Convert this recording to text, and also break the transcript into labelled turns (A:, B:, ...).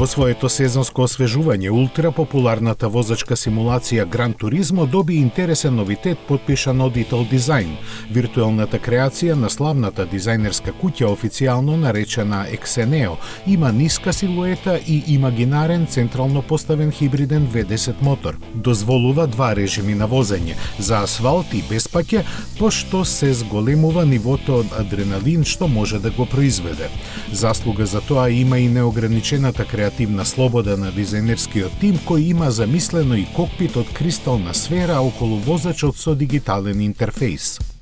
A: Во своето сезонско освежување, ултрапопуларната возачка симулација Gran Turismo доби интересен новитет подпишан од Ital Design, виртуелната креација на славната дизајнерска куќа официјално наречена Exeneo, има ниска силуета и имагинарен централно поставен хибриден V10 мотор. Дозволува два режими на возење, за асфалт и без паќе, пошто се зголемува нивото од адреналин што може да го произведе. Заслуга за тоа има и неограничената креативна слобода на дизајнерскиот тим кој има замислено и кокпит од кристална сфера околу возачот со дигитален интерфејс.